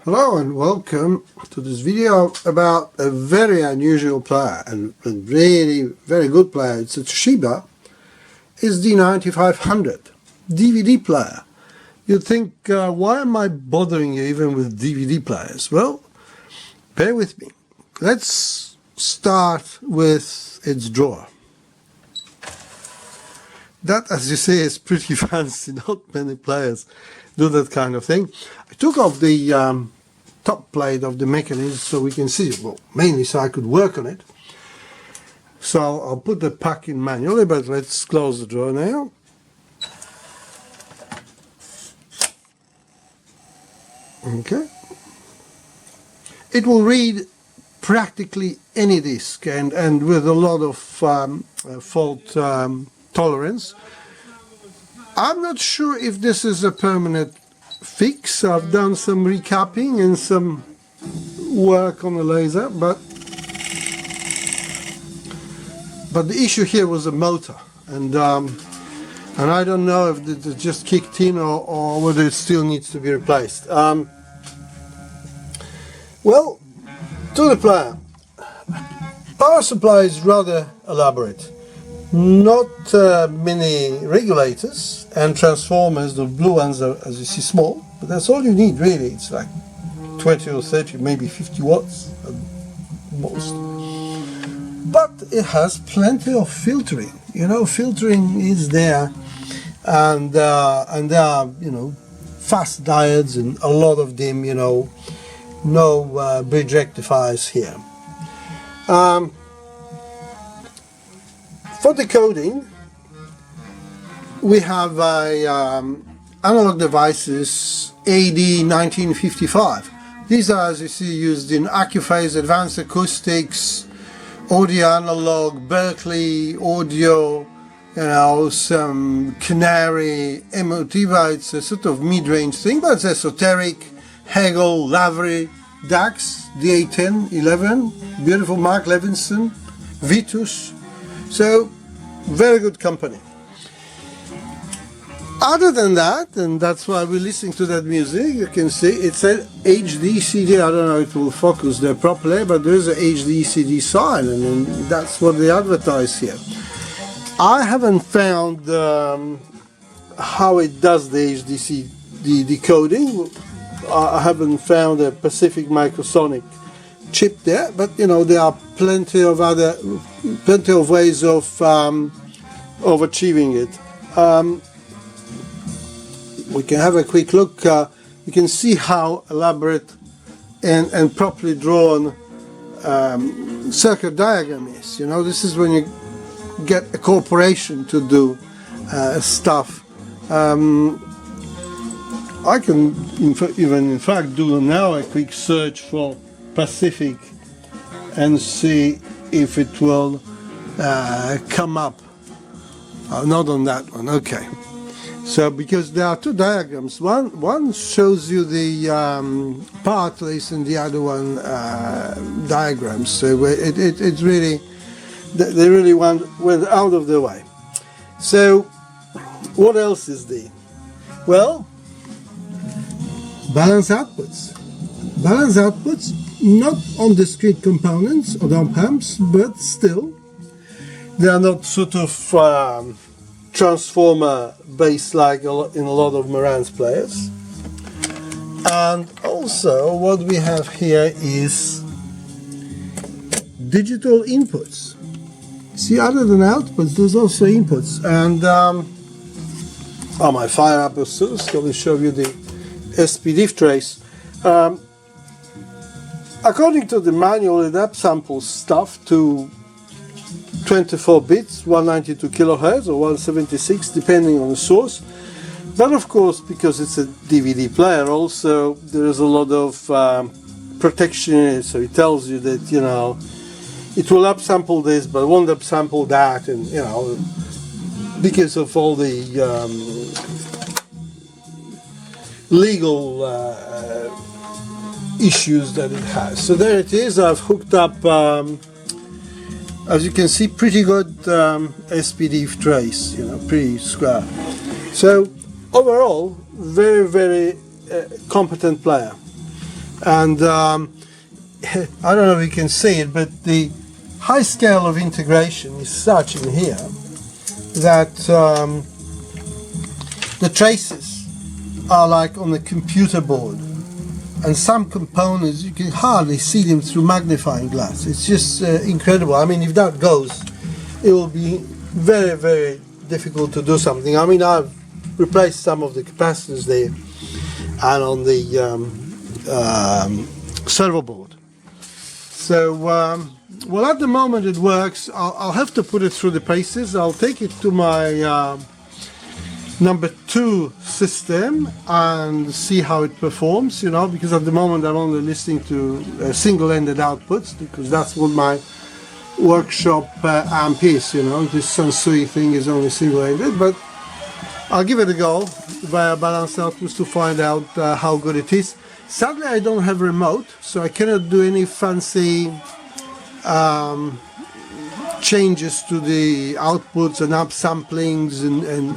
Hello and welcome to this video about a very unusual player and a really very good player. It's a Toshiba SD-9500 DVD player. You'd think, why am I bothering you even with DVD players? Well, bear with me. Let's start with its drawer. That, as you see, is pretty fancy. Not many players do that kind of thing. I took off the top plate of the mechanism so we can see it, well, mainly so I could work on it. So I'll put the pack in manually, but let's close the drawer now. Okay. It will read practically any disc and with a lot of fault tolerance. I'm not sure if this is a permanent fix. I've done some recapping and some work on the laser, but the issue here was the motor, and I don't know if it just kicked in or whether it still needs to be replaced. Well, to the player. Power supply is rather elaborate. Not many regulators and transformers. The blue ones are, as you see, small, but that's all you need really. It's like 20 or 30, maybe 50 watts at most. But it has plenty of filtering. You know, filtering is there, and there are, you know, fast diodes and a lot of them. You know, no bridge rectifiers here. For decoding, we have a Analogue Devices AD1955. These are, as you see, used in AccuPhase, Advanced Acoustics, Audio Analog, Berkeley, Audio, you know, some Canary, Emotiva. It's a sort of mid-range thing, but it's esoteric. Hegel, Lavery, DACs, DA10, 11, beautiful Mark Levinson, Vitus. So, very good company. Other than that, and that's why we're listening to that music, you can see it's an HDCD. I don't know if it will focus there properly, but there is an HDCD sign, and that's what they advertise here. I haven't found how it does the HDCD decoding. I haven't found a Pacific Microsonic chip there, but you know, there are plenty of ways of achieving it. We can have a quick look. You can see how elaborate and properly drawn circuit diagram is. You know, this is when you get a corporation to do stuff. I can in fact do now a quick search for Pacific and see if it will come up. Not on that one. Okay. So because there are two diagrams, one shows you the part list and the other one diagrams. So it's really, they really went out of the way. So what else is there? Well, balance outputs. Balance outputs, not on discrete components or dump amps, but still, they are not sort of transformer based like in a lot of Marantz players. And also what we have here is digital inputs. See, other than outputs, there's also inputs. And on my fire up oscilloscope, will show you the SPDIF trace. According to the manual, it upsamples stuff to 24 bits, 192 kilohertz or 176, depending on the source. But of course, because it's a DVD player, also there is a lot of protection in it. So it tells you that, you know, it will upsample this, but won't upsample that, and you know, because of all the legal issues that it has. So there it is. I've hooked up, as you can see, pretty good SPDIF trace, you know, pretty square. So overall, very competent player. And I don't know if you can see it, but the high scale of integration is such in here that the traces are like on the computer board, and some components you can hardly see them through magnifying glass. It's just incredible. I mean, if that goes, it will be very, very difficult to do something. I mean, I've replaced some of the capacitors there and on the servo board. So, well, at the moment it works. I'll have to put it through the paces. I'll take it to my number 2 system and see how it performs, you know, because at the moment I'm only listening to single-ended outputs, because that's what my workshop amp is, you know. This Sansui thing is only single-ended, but I'll give it a go via balance outputs to find out how good it is. Sadly, I don't have a remote, so I cannot do any fancy changes to the outputs and upsamplings and